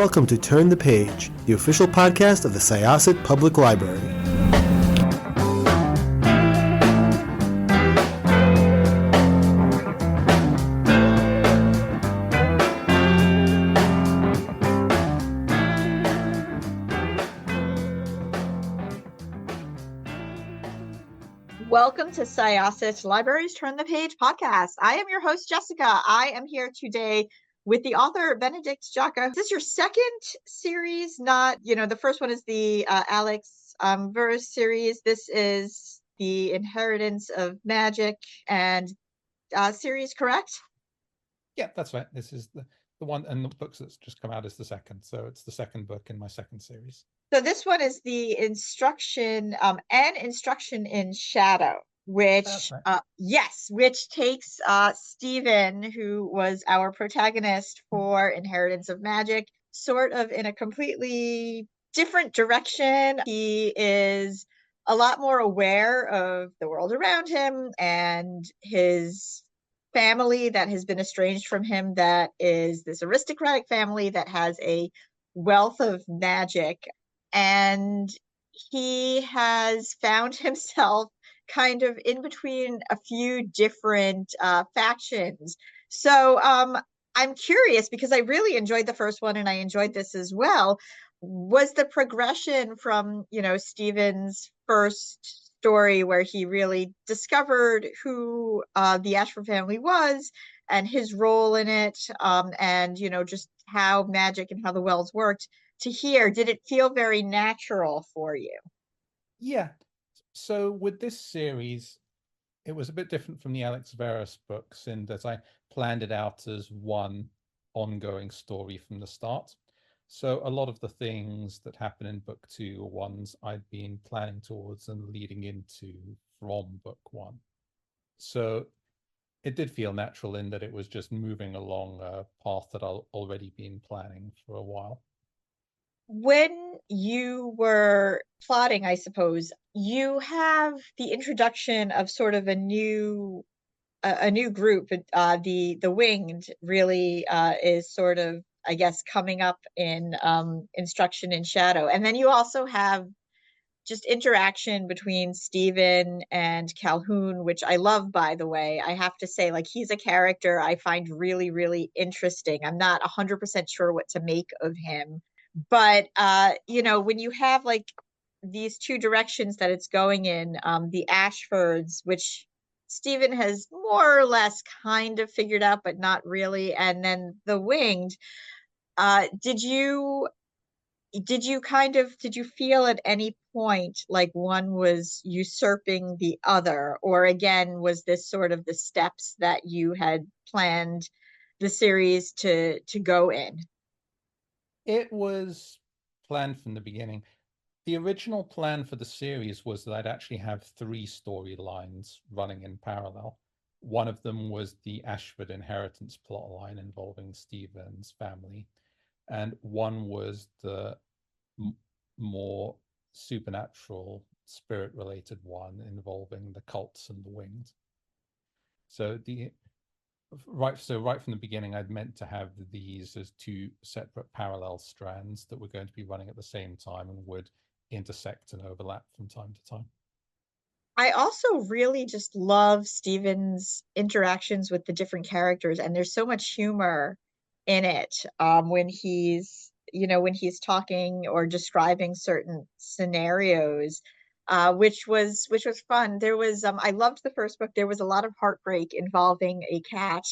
welcome to Turn the Page, the official podcast of the Syosset Public Library. Welcome to Syosset Library's Turn the Page podcast. I am your host, Jessica. I am here today with the author, Benedict Jacka. Is this your second series? Not, the first one is the Alex Verus series. This is the Inheritance of Magic and series, correct? Yeah, that's right. This is the one, and the books that's just come out is the second. So it's the second book in my second series. So this one is the Instruction and Instruction in Shadow, which which takes Stephen, who was our protagonist for Inheritance of Magic, sort of in a completely different direction. He is a lot more aware of the world around him and his family that has been estranged from him, that is this aristocratic family that has a wealth of magic. And he has found himself kind of in between a few different factions. So I'm curious, because I really enjoyed the first one and I enjoyed this as well. Was the progression from, Stephen's first story, where he really discovered who the Ashford family was and his role in it, and, just how magic and how the Wells worked, to here, did it feel very natural for you? Yeah. So with this series, it was a bit different from the Alex Verus books in that I planned it out as one ongoing story from the start. So a lot of the things that happen in book two are ones I'd been planning towards and leading into from book one. So it did feel natural in that it was just moving along a path that I'd already been planning for a while. When you were plotting, I suppose, you have the introduction of sort of a new group. The Winged really is sort of, I guess, coming up in Instruction in Shadow. And then you also have just interaction between Stephen and Calhoun, which I love, by the way. I have to say, like, he's a character I find really, really interesting. I'm not 100% sure what to make of him. But, when you have like these two directions that it's going in, the Ashfords, which Stephen has more or less kind of figured out, but not really, and then the Winged, did you feel at any point like one was usurping the other, or again, was this sort of the steps that you had planned the series to go in? It was planned from the beginning. The original plan for the series was that I'd actually have three storylines running in parallel. One of them was the Ashford inheritance plotline involving Stephen's family, and one was the more supernatural, spirit-related one involving the cults and the Winged. So right from the beginning, I'd meant to have these as two separate parallel strands that were going to be running at the same time and would intersect and overlap from time to time. I also really just love Stephen's interactions with the different characters, and there's so much humor in it when he's talking or describing certain scenarios, which was fun. There was I loved the first book. There was a lot of heartbreak involving a cat,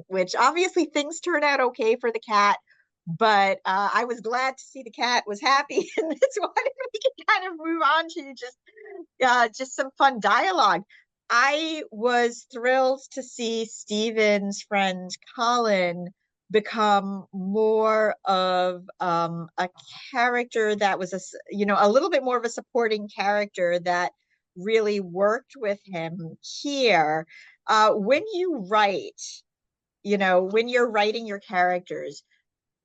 which obviously things turn out okay for the cat, but I was glad to see the cat was happy in this one. We can kind of move on to just some fun dialogue. I was thrilled to see Stephen's friend Colin become more of a character that was a little bit more of a supporting character that really worked with him here. When you write, when you're writing your characters,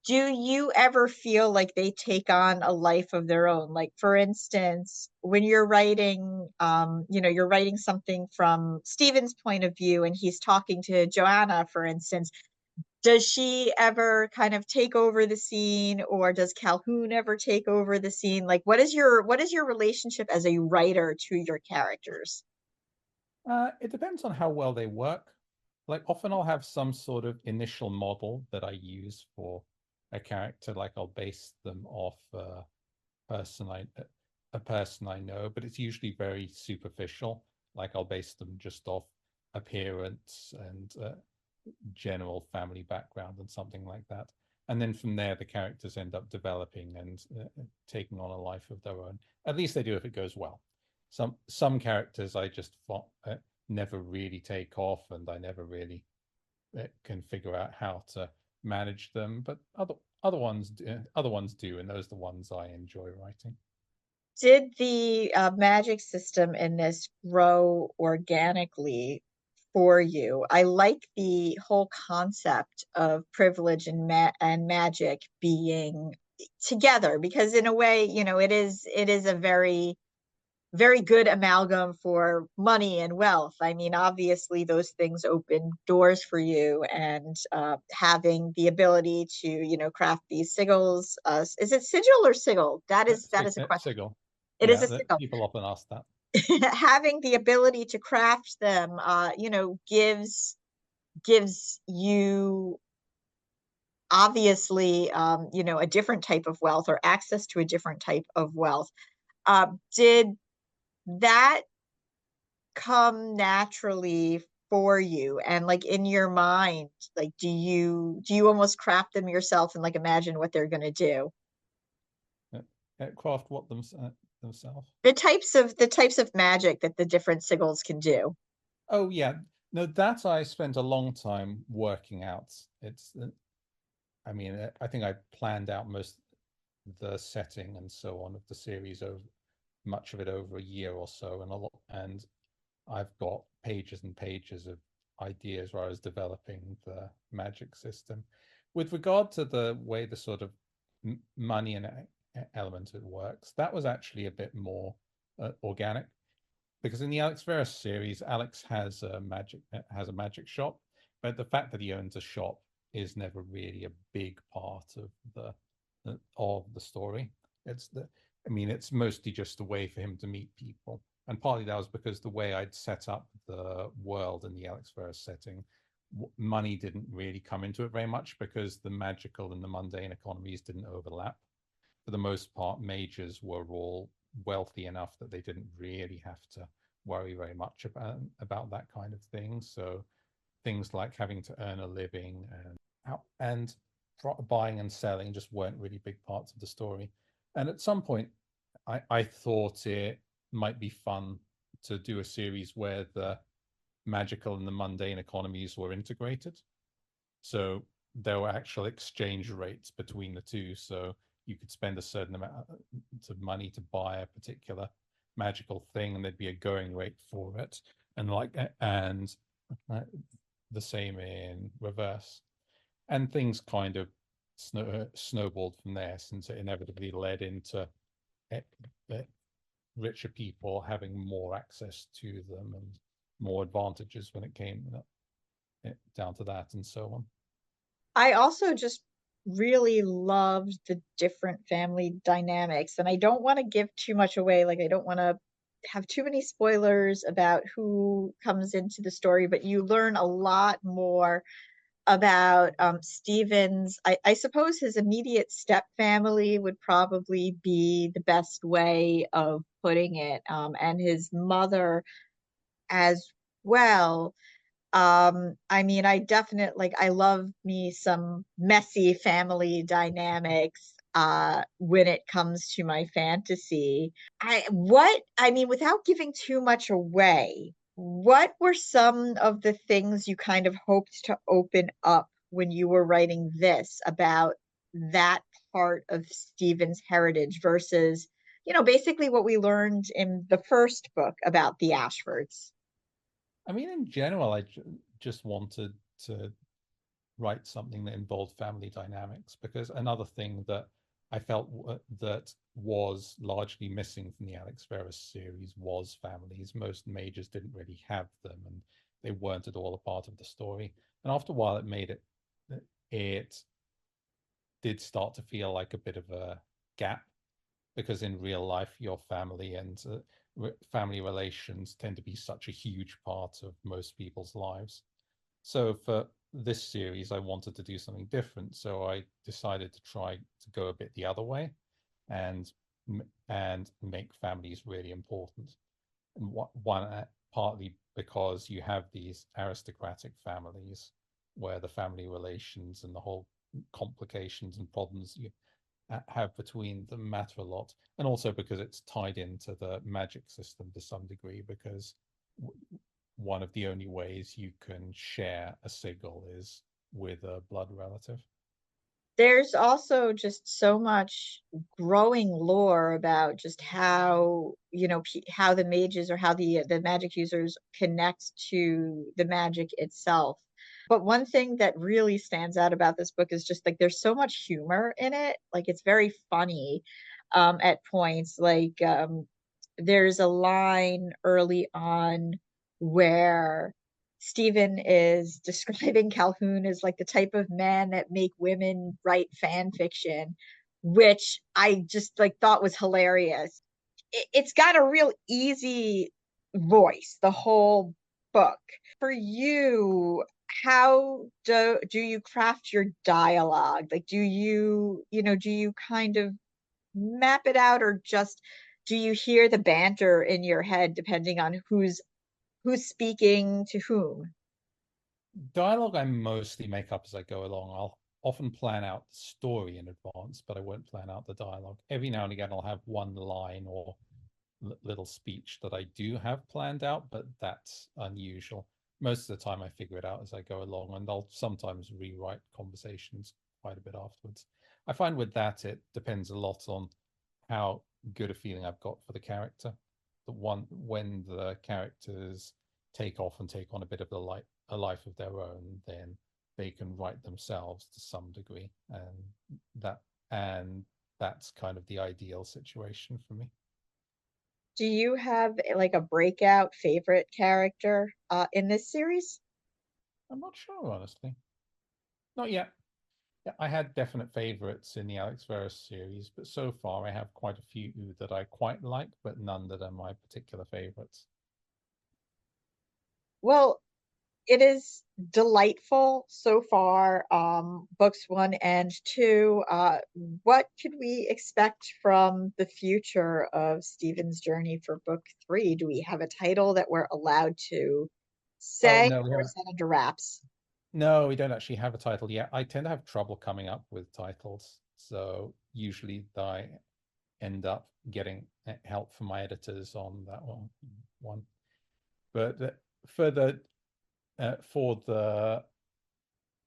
do you ever feel like they take on a life of their own? Like, for instance, when you're writing, you're writing something from Stephen's point of view and he's talking to Joanna, for instance, Does she ever kind of take over the scene, or does Calhoun ever take over the scene? Like, what is your relationship as a writer to your characters? It depends on how well they work. Like often I'll have some sort of initial model that I use for a character. Like I'll base them off person I a person I know, but it's usually very superficial. Like I'll base them just off appearance and general family background and something like that. And then from there, the characters end up developing and taking on a life of their own. At least they do if it goes well. Some characters I just never really take off, and I never really can figure out how to manage them. But other ones do, and those are the ones I enjoy writing. Did the magic system in this grow organically for you? I like the whole concept of privilege and magic being together, because in a way, it is a very good amalgam for money and wealth. I mean, obviously, those things open doors for you, and having the ability to, craft these sigils. Is it sigil or sigil? That is a question. Sigil. It is Yeah, a that sigil. people often ask that. Having the ability to craft them, gives you obviously, a different type of wealth, or access to a different type of wealth. Did that come naturally for you? And like in your mind, like do you almost craft them yourself and like imagine what they're going to do? Craft what themselves. The types of magic that the different sigils can do. Oh yeah, no, that I spent a long time working out. It's, I mean, I think I planned out most the setting and so on of the series over much of it over a year or so, and a lot, and I've got pages and pages of ideas where I was developing the magic system. With regard to the way the sort of money and element it works, that was actually a bit more organic, because in the Alex Verus series, Alex has a magic shop, but the fact that he owns a shop is never really a big part of the story. It's the I mean, it's mostly just a way for him to meet people. And partly that was because the way I'd set up the world in the Alex Verus setting, money didn't really come into it very much because the magical and the mundane economies didn't overlap. For the most part, mages were all wealthy enough that they didn't really have to worry very much about that kind of thing. So things like having to earn a living and buying and selling just weren't really big parts of the story. And at some point, I thought it might be fun to do a series where the magical and the mundane economies were integrated. So there were actual exchange rates between the two. So you could spend a certain amount of money to buy a particular magical thing, and there'd be a going rate for it. And the same in reverse. And things kind of snowballed from there, since it inevitably led into richer people having more access to them and more advantages when it came down to that, and so on. I also just really loved the different family dynamics, and I don't want to give too much away. Like, I don't want to have too many spoilers about who comes into the story, but you learn a lot more about Stephen's. I suppose his immediate step family would probably be the best way of putting it, and his mother as well. I mean, I love me some messy family dynamics when it comes to my fantasy. I mean, without giving too much away, what were some of the things you kind of hoped to open up when you were writing this about that part of Stephen's heritage versus, basically what we learned in the first book about the Ashfords? I mean, in general, just wanted to write something that involved family dynamics, because another thing that I felt that was largely missing from the Alex Verus series was families. Most majors didn't really have them, and they weren't at all a part of the story. And after a while, it made it it did start to feel like a bit of a gap, because in real life, your family and family relations tend to be such a huge part of most people's lives. So for this series, I wanted to do something different. So I decided to try to go a bit the other way and and make families really important. And one partly because you have these aristocratic families where the family relations and the whole complications and problems you have between them matter a lot, and also because it's tied into the magic system to some degree, because one of the only ways you can share a sigil is with a blood relative. There's also just so much growing lore about just how, how the mages or how the magic users connect to the magic itself. But one thing that really stands out about this book is just like there's so much humor in it. Like it's very funny at points. Like there's a line early on where Stephen is describing Calhoun as like the type of man that make women write fan fiction, which I just like thought was hilarious. It's got a real easy voice, the whole book. For you, how do you craft your dialogue? Like do you kind of map it out, or just do you hear the banter in your head depending on who's speaking to whom? Dialogue I mostly make up as I go along. I'll often plan out the story in advance, but I won't plan out the dialogue. Every now and again, I'll have one line or little speech that I do have planned out, but that's unusual. Most of the time, I figure it out as I go along, and I'll sometimes rewrite conversations quite a bit afterwards. I find with that, it depends a lot on how good a feeling I've got for the character. The one when the characters take off and take on a bit of a life of their own, then they can write themselves to some degree, that and that's kind of the ideal situation for me. Do you have like a breakout favorite character in this series? I'm not sure, honestly. Not yet. Yeah, I had definite favorites in the Alex Verus series, but so far I have quite a few that I quite like, but none that are my particular favorites. Well, it is delightful so far, books one and two. What could we expect from the future of Stephen's journey for book three? Do we have a title that we're allowed to Oh say, no, we or haven't. is that under wraps? No, we don't actually have a title yet. I tend to have trouble coming up with titles, so usually I end up getting help from my editors on that one. But for the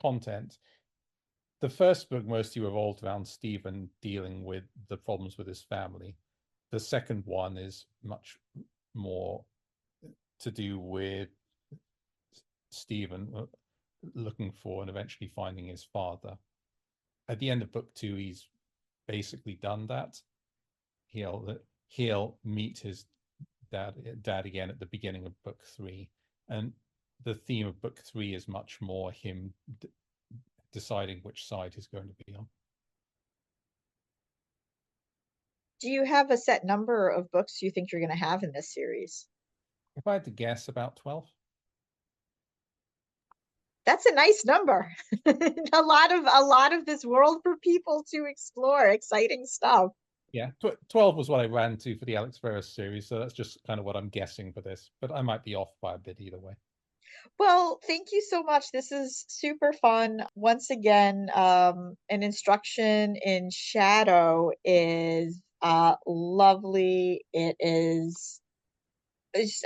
content, the first book mostly revolved around Stephen dealing with the problems with his family. The second one is much more to do with Stephen looking for and eventually finding his father. At the end of book two, he's basically done that. He'll meet his dad again at the beginning of book three, and the theme of book three is much more him deciding which side he's going to be on. Do you have a set number of books you think you're going to have in this series? If I had to guess, about 12. That's a nice number. A lot of this world for people to explore. Exciting stuff. Yeah, 12 was what I ran to for the Alex Verus series, so that's just kind of what I'm guessing for this, but I might be off by a bit either way. Well, thank you so much. This is super fun. Once again, an instruction in shadow is lovely.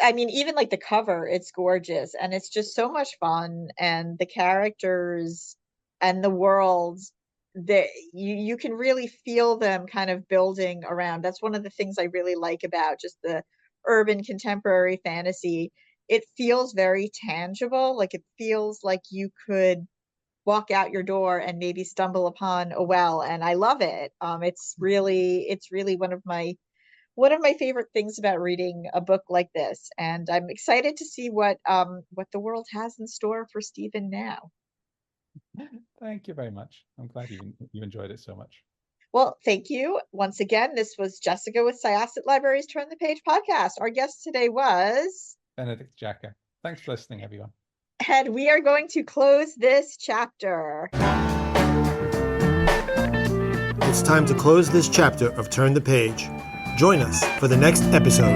I mean, even like the cover, it's gorgeous and it's just so much fun. And the characters and the worlds that you can really feel them kind of building around. That's one of the things I really like about just the urban contemporary fantasy. It feels very tangible. Like it feels like you could walk out your door and maybe stumble upon a well. And I love it. It's really one of my favorite things about reading a book like this, and I'm excited to see what the world has in store for Stephen now. Thank you very much. I'm glad you enjoyed it so much. Well, thank you. Once again, this was Jessica with Syosset Libraries Turn the Page podcast. Our guest today was Benedict Jacka. Thanks for listening, everyone. and we are going to close this chapter. It's time to close this chapter of Turn the Page. Join us for the next episode.